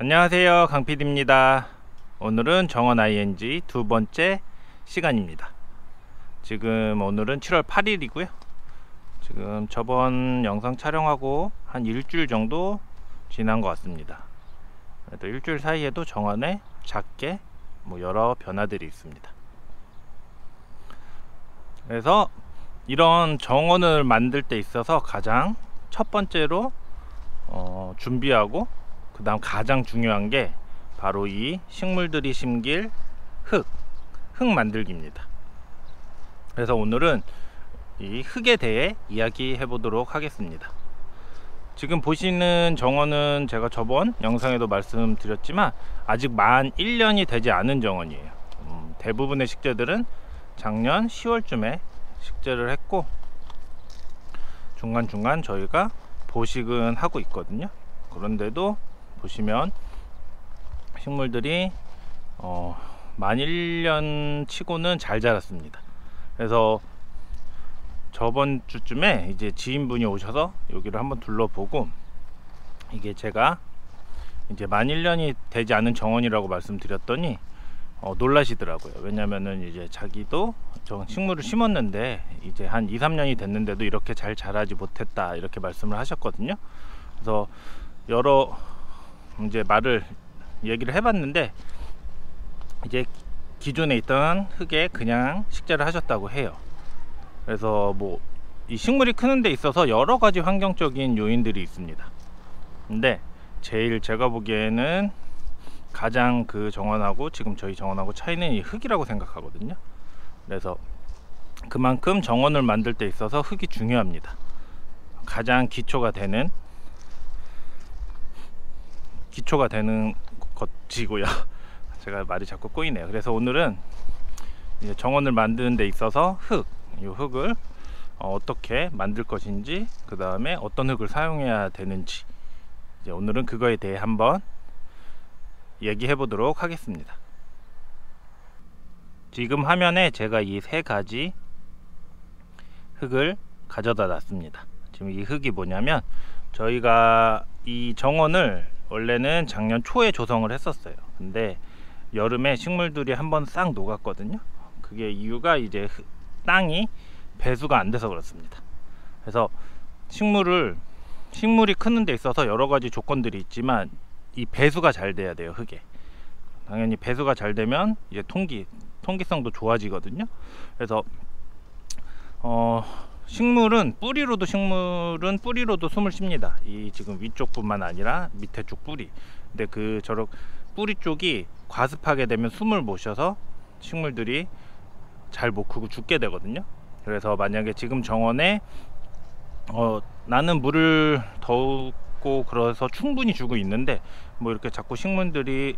안녕하세요, 강PD입니다. 오늘은 정원 ING 두 번째 시간입니다. 지금 오늘은 7월 8일이고요. 지금 저번 영상 촬영하고 한 일주일 정도 지난 것 같습니다. 그래도 일주일 사이에도 정원에 작게 여러 변화들이 있습니다. 그래서 이런 정원을 만들 때 있어서 가장 첫 번째로 준비하고 그 다음 가장 중요한 게 바로 이 식물들이 심길 흙 만들기입니다. 그래서 오늘은 이 흙에 대해 이야기해 보도록 하겠습니다. 지금 보시는 정원은 제가 저번 영상에도 말씀드렸지만 아직 만 1년이 되지 않은 정원이에요. 대부분의 식재들은 작년 10월쯤에 식재를 했고 중간중간 저희가 보식은 하고 있거든요. 그런데도 보시면 식물들이 만 1년 치고는 잘 자랐습니다. 그래서 저번 주쯤에 이제 지인분이 오셔서 여기를 한번 둘러보고, 이게 제가 이제 만 1년이 되지 않은 정원이라고 말씀드렸더니 놀라시더라고요. 왜냐면은 이제 자기도 저 식물을 심었는데 이제 한 2-3년이 됐는데도 이렇게 잘 자라지 못했다, 이렇게 말씀을 하셨거든요. 그래서 여러 이제 얘기를 해봤는데 이제 기존에 있던 흙에 그냥 식재를 하셨다고 해요. 그래서 이 식물이 크는 데 있어서 여러 가지 환경적인 요인들이 있습니다. 근데 제일 제가 보기에는 가장 그 정원하고 지금 저희 정원하고 차이는 이 흙이라고 생각하거든요. 그래서 그만큼 정원을 만들 때 있어서 흙이 중요합니다. 가장 기초가 되는 것이고요. 제가 말이 자꾸 꼬이네요. 그래서 오늘은 이제 정원을 만드는 데 있어서 이 흙을 어떻게 만들 것인지, 그 다음에 어떤 흙을 사용해야 되는지, 이제 오늘은 그거에 대해 한번 얘기해 보도록 하겠습니다. 지금 화면에 제가 이 세 가지 흙을 가져다 놨습니다. 지금 이 흙이 뭐냐면, 저희가 이 정원을 원래는 작년 초에 조성을 했었어요. 근데 여름에 식물들이 한번 싹 녹았거든요. 그게 이유가 이제 땅이 배수가 안 돼서 그렇습니다. 그래서 식물이 크는 데 있어서 여러 가지 조건들이 있지만 이 배수가 잘 돼야 돼요, 흙에. 당연히 배수가 잘 되면 이제 통기성도 좋아지거든요. 그래서 식물은 뿌리로도 숨을 쉽니다. 이 지금 위쪽뿐만 아니라 밑에 쪽 뿌리. 근데 저런 뿌리 쪽이 과습하게 되면 숨을 못 쉬어서 식물들이 잘 못 크고 죽게 되거든요. 그래서 만약에 지금 정원에 나는 물을 더우고 그래서 충분히 주고 있는데 이렇게 자꾸 식물들이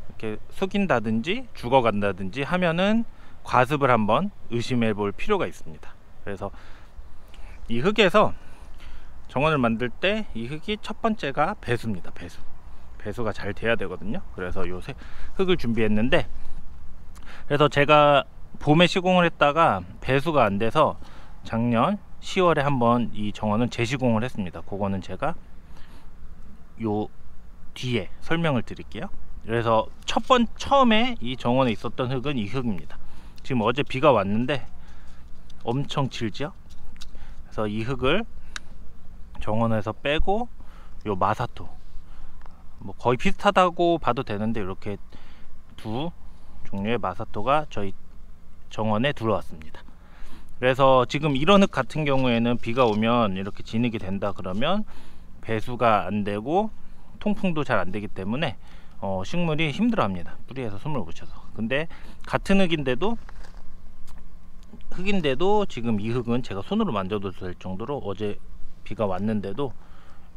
이렇게 속인다든지 죽어간다든지 하면은 과습을 한번 의심해 볼 필요가 있습니다. 그래서 이 흙에서 정원을 만들 때 이 흙이 첫 번째가 배수입니다. 배수가 잘 돼야 되거든요. 그래서 요 흙을 준비했는데, 그래서 제가 봄에 시공을 했다가 배수가 안 돼서 작년 10월에 한번 이 정원은 재시공을 했습니다. 그거는 제가 요 뒤에 설명을 드릴게요. 그래서 처음에 이 정원에 있었던 흙은 이 흙입니다. 지금 어제 비가 왔는데 엄청 질죠. 그래서 이 흙을 정원에서 빼고 요 마사토, 거의 비슷하다고 봐도 되는데 이렇게 두 종류의 마사토가 저희 정원에 들어왔습니다. 그래서 지금 이런 흙 같은 경우에는 비가 오면 이렇게 진흙이 된다 그러면 배수가 안 되고 통풍도 잘 안 되기 때문에 식물이 힘들어합니다. 뿌리에서 숨을 못 쉬어서. 근데 같은 흙인데도 지금 이 흙은 제가 손으로 만져도 될 정도로 어제 비가 왔는데도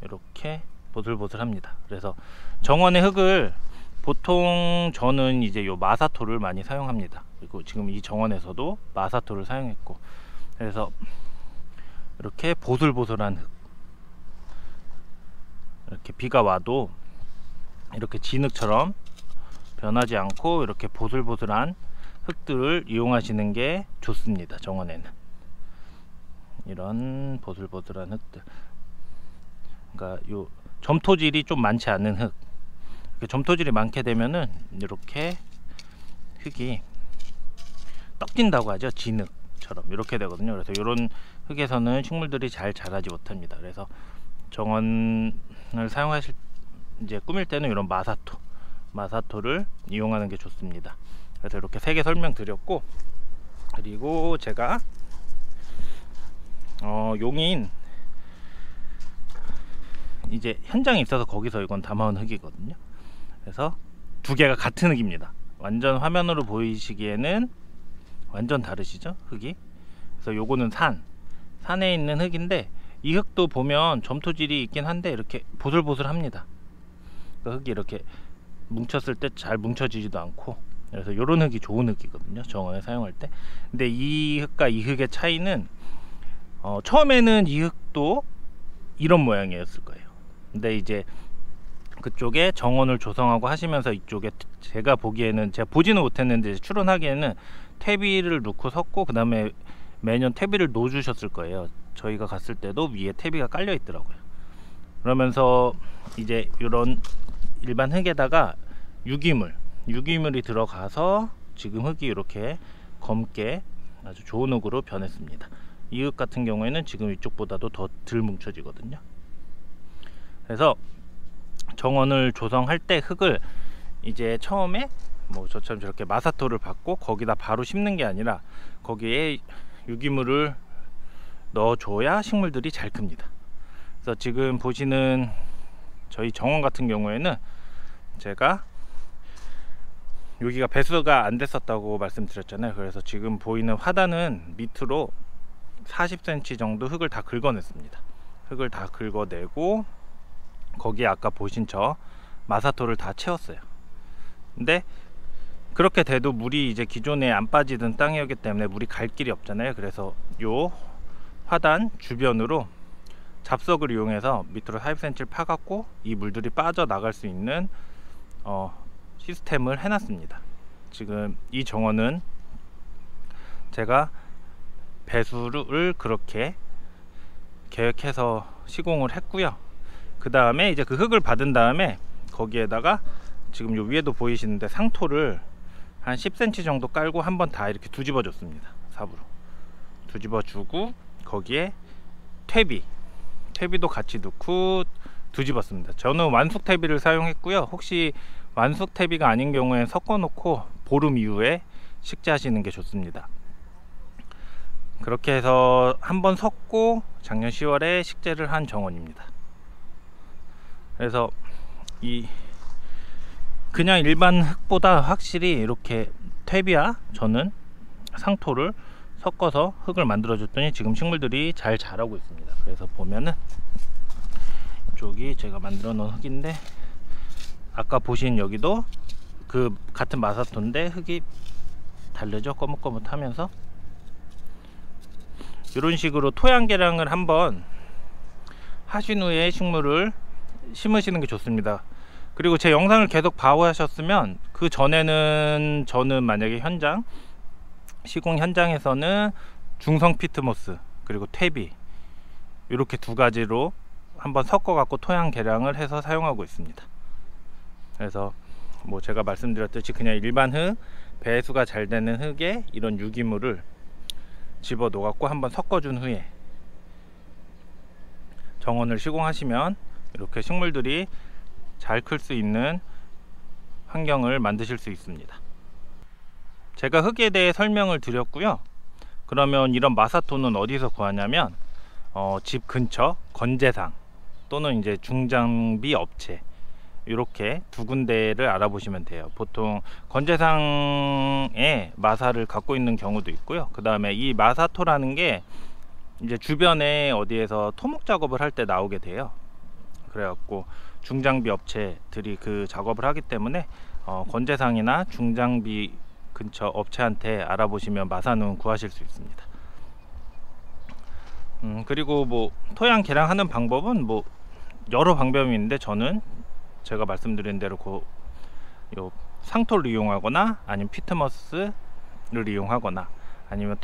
이렇게 보슬보슬합니다. 그래서 정원의 흙을 보통 저는 이제 요 마사토를 많이 사용합니다. 그리고 지금 이 정원에서도 마사토를 사용했고, 그래서 이렇게 보슬보슬한 흙, 이렇게 비가 와도 이렇게 진흙처럼 변하지 않고 이렇게 보슬보슬한 흙들을 이용하시는 게 좋습니다. 정원에는 이런 보슬보슬한 흙들, 그러니까 요 점토질이 좀 많지 않은 흙, 점토질이 많게 되면은 이렇게 흙이 떡진다고 하죠. 진흙처럼 이렇게 되거든요. 그래서 이런 흙에서는 식물들이 잘 자라지 못합니다. 그래서 정원을 사용하실 이제 꾸밀 때는 이런 마사토를 이용하는 게 좋습니다. 그래서 이렇게 3개 설명드렸고, 그리고 제가 용인 이제 현장에 있어서 거기서 이건 담아온 흙이거든요. 그래서 2개가 같은 흙입니다. 완전 화면으로 보이시기에는 완전 다르시죠, 흙이. 그래서 요거는 산에 있는 흙인데, 이 흙도 보면 점토질이 있긴 한데 이렇게 보슬보슬합니다. 그 흙이 이렇게 뭉쳤을 때 잘 뭉쳐지지도 않고, 그래서 요런 흙이 좋은 흙이거든요, 정원에 사용할 때. 근데 이 흙과 이 흙의 차이는 처음에는 이 흙도 이런 모양이었을 거예요. 근데 이제 그쪽에 정원을 조성하고 하시면서 이쪽에 제가 보기에는, 제가 보지는 못했는데 추론하기에는 퇴비를 넣고 섞고 그 다음에 매년 퇴비를 넣어주셨을 거예요. 저희가 갔을 때도 위에 퇴비가 깔려 있더라고요. 그러면서 이제 이런 일반 흙에다가 유기물이 들어가서 지금 흙이 이렇게 검게 아주 좋은 흙으로 변했습니다. 이 흙 같은 경우에는 지금 이쪽보다도 더 덜 뭉쳐지거든요. 그래서 정원을 조성할 때 흙을 이제 처음에 뭐 저처럼 저렇게 마사토를 받고 거기다 바로 심는 게 아니라 거기에 유기물을 넣어줘야 식물들이 잘 큽니다. 그래서 지금 보시는 저희 정원 같은 경우에는 제가 여기가 배수가 안 됐었다고 말씀드렸잖아요. 그래서 지금 보이는 화단은 밑으로 40cm 정도 흙을 다 긁어냈습니다. 흙을 다 긁어내고 거기에 아까 보신 저 마사토를 다 채웠어요. 근데 그렇게 돼도 물이 이제 기존에 안 빠지던 땅이었기 때문에 물이 갈 길이 없잖아요. 그래서 요 화단 주변으로 잡석을 이용해서 밑으로 40cm를 파갖고 이 물들이 빠져나갈 수 있는 시스템을 해놨습니다. 지금 이 정원은 제가 배수를 그렇게 계획해서 시공을 했고요. 그 다음에 이제 그 흙을 받은 다음에 거기에다가 지금 요 위에도 보이시는데 상토를 한 10cm 정도 깔고 한번 다 이렇게 뒤집어 줬습니다. 삽으로 뒤집어 주고 거기에 퇴비도 같이 넣고 뒤집었습니다. 저는 완숙 퇴비를 사용했고요. 혹시 완숙 퇴비가 아닌 경우에 섞어 놓고 보름 이후에 식재하시는 게 좋습니다. 그렇게 해서 한번 섞고 작년 10월에 식재를 한 정원입니다. 그래서 이 그냥 일반 흙보다 확실히 이렇게 퇴비와 저는 상토를 섞어서 흙을 만들어 줬더니 지금 식물들이 잘 자라고 있습니다. 그래서 보면은 이쪽이 제가 만들어 놓은 흙인데, 아까 보신 여기도 그 같은 마사토인데 흙이 다르죠. 거뭇거뭇하면서 이런 식으로 토양 개량을 한번 하신 후에 식물을 심으시는 게 좋습니다. 그리고 제 영상을 계속 봐오셨으면 그 전에는 저는 만약에 시공 현장에서는 중성 피트모스 그리고 퇴비 이렇게 2가지로 한번 섞어 갖고 토양 개량을 해서 사용하고 있습니다. 그래서 뭐 제가 말씀드렸듯이 그냥 일반 흙, 배수가 잘 되는 흙에 이런 유기물을 집어 넣어갖고 한번 섞어준 후에 정원을 시공하시면 이렇게 식물들이 잘 클 수 있는 환경을 만드실 수 있습니다. 제가 흙에 대해 설명을 드렸고요. 그러면 이런 마사토는 어디서 구하냐면 집 근처 건재상 또는 이제 중장비 업체 이렇게 2군데를 알아보시면 돼요. 보통 건재상에 마사를 갖고 있는 경우도 있고요. 그 다음에 이 마사토라는 게 이제 주변에 어디에서 토목 작업을 할 때 나오게 돼요. 그래갖고 중장비 업체들이 그 작업을 하기 때문에 건재상이나 중장비 근처 업체한테 알아보시면 마사는 구하실 수 있습니다. 그리고 뭐 토양 개량하는 방법은 뭐 여러 방법이 있는데, 저는 제가 말씀드린 대로 요 상토를 이용하거나 아니면 피트머스를 이용하거나 아니면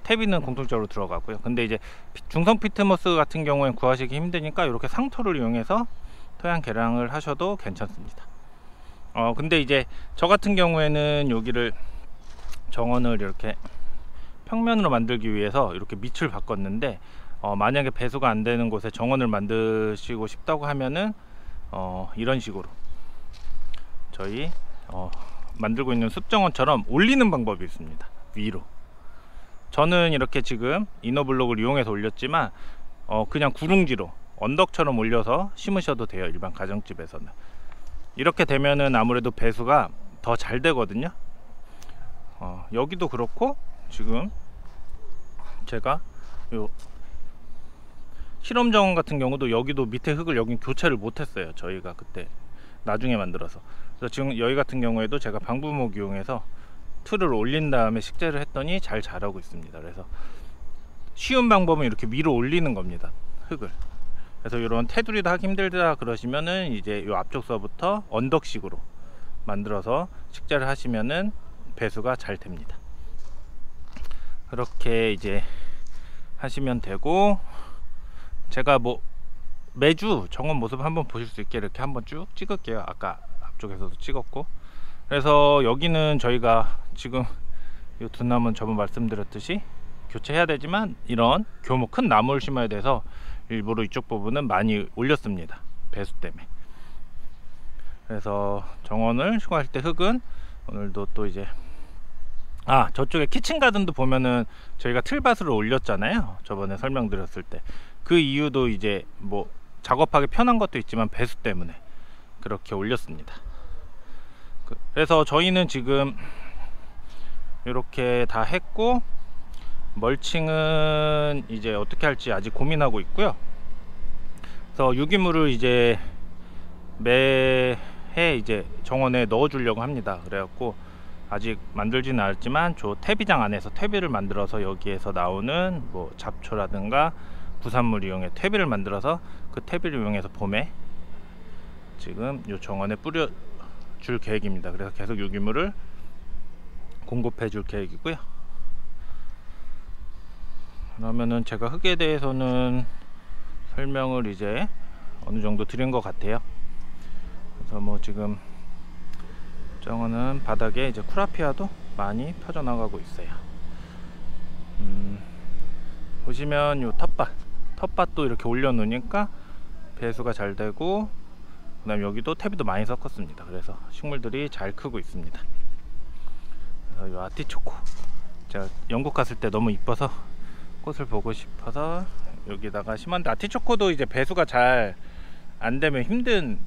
퇴비는 공통적으로 들어가고요. 근데 이제 중성 피트머스 같은 경우엔 구하시기 힘드니까 이렇게 상토를 이용해서 토양 개량을 하셔도 괜찮습니다. 근데 이제 저 같은 경우에는 여기를 정원을 이렇게 평면으로 만들기 위해서 이렇게 밑을 바꿨는데, 만약에 배수가 안 되는 곳에 정원을 만드시고 싶다고 하면은 이런 식으로 저희 만들고 있는 숲정원처럼 올리는 방법이 있습니다. 위로. 저는 이렇게 지금 이너블록을 이용해서 올렸지만 그냥 구릉지로 언덕처럼 올려서 심으셔도 돼요. 일반 가정집에서는. 이렇게 되면은 아무래도 배수가 더 잘 되거든요. 여기도 그렇고, 지금 제가 요 실험 정원 같은 경우도 여기도 밑에 흙을 여긴 교체를 못했어요. 저희가 그때 나중에 만들어서. 그래서 지금 여기 같은 경우에도 제가 방부목 이용해서 틀을 올린 다음에 식재를 했더니 잘 자라고 있습니다. 그래서 쉬운 방법은 이렇게 위로 올리는 겁니다, 흙을. 그래서 이런 테두리도 하기 힘들다 그러시면은 이제 이 앞쪽서부터 언덕식으로 만들어서 식재를 하시면은 배수가 잘 됩니다. 그렇게 이제 하시면 되고, 제가 뭐 매주 정원 모습 한번 보실 수 있게 이렇게 한번 쭉 찍을게요. 아까 앞쪽에서도 찍었고. 그래서 여기는 저희가 지금 이 두 나무는 저번 말씀드렸듯이 교체해야 되지만 이런 규모 큰 나무를 심어야 돼서 일부러 이쪽 부분은 많이 올렸습니다, 배수 때문에. 그래서 정원을 시공할 때 흙은 오늘도 또 이제 저쪽에 키친가든도 보면은 저희가 틀밭으로 올렸잖아요, 저번에 설명드렸을 때. 그 이유도 이제 뭐 작업하기 편한 것도 있지만 배수 때문에 그렇게 올렸습니다. 그래서 저희는 지금 이렇게 다 했고, 멀칭은 이제 어떻게 할지 아직 고민하고 있고요. 그래서 유기물을 이제 매해 이제 정원에 넣어 주려고 합니다. 그래갖고 아직 만들지는 않았지만 저 퇴비장 안에서 퇴비를 만들어서 여기에서 나오는 뭐 잡초라든가 부산물 이용해 퇴비를 만들어서 그 퇴비를 이용해서 봄에 지금 이 정원에 뿌려 줄 계획입니다. 그래서 계속 유기물을 공급해 줄 계획이고요. 그러면은 제가 흙에 대해서는 설명을 이제 어느 정도 드린 것 같아요. 그래서 뭐 지금 정원은 바닥에 이제 쿠라피아도 많이 펴져나가고 있어요. 보시면 요 텃밭도 이렇게 올려 놓으니까 배수가 잘 되고, 그 다음 여기도 퇴비도 많이 섞었습니다. 그래서 식물들이 잘 크고 있습니다. 그래서 요 아티초코, 제가 영국 갔을 때 너무 이뻐서 꽃을 보고 싶어서 여기다가 심었는데, 아티초코도 이제 배수가 잘 안 되면 힘든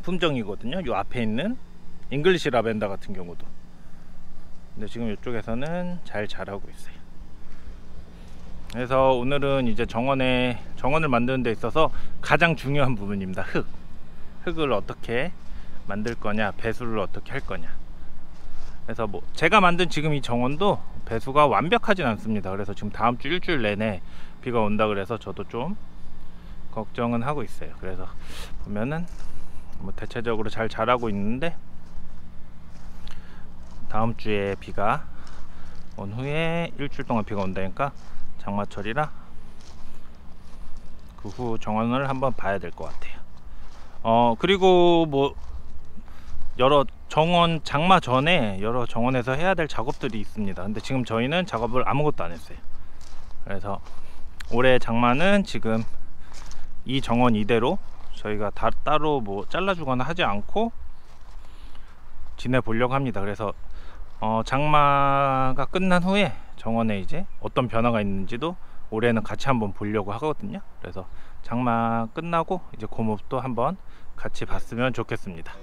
품종이거든요, 요 앞에 있는 잉글리시 라벤더 같은 경우도. 근데 지금 이쪽에서는 잘 자라고 있어요. 그래서 오늘은 이제 정원을 만드는 데 있어서 가장 중요한 부분입니다. 흙을 어떻게 만들 거냐, 배수를 어떻게 할 거냐. 그래서 뭐 제가 만든 지금 이 정원도 배수가 완벽하진 않습니다. 그래서 지금 다음 주 일주일 내내 비가 온다 그래서 저도 좀 걱정은 하고 있어요. 그래서 보면은 뭐 대체적으로 잘 자라고 있는데, 다음 주에 비가 온 후에 일주일 동안 비가 온다니까 장마철이라 그 후 정원을 한번 봐야 될 것 같아요. 그리고 뭐 여러 정원 장마 전에 여러 정원에서 해야 될 작업들이 있습니다. 근데 지금 저희는 작업을 아무것도 안 했어요. 그래서 올해 장마는 지금 이 정원 이대로 저희가 따로 뭐 잘라주거나 하지 않고 지내보려고 합니다. 그래서 장마가 끝난 후에 정원에 이제 어떤 변화가 있는지도 올해는 같이 한번 보려고 하거든요. 그래서 장마 끝나고 이제 고목도 한번 같이 봤으면 좋겠습니다.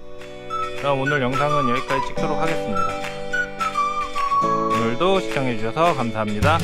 그럼 오늘 영상은 여기까지 찍도록 하겠습니다. 오늘도 시청해 주셔서 감사합니다.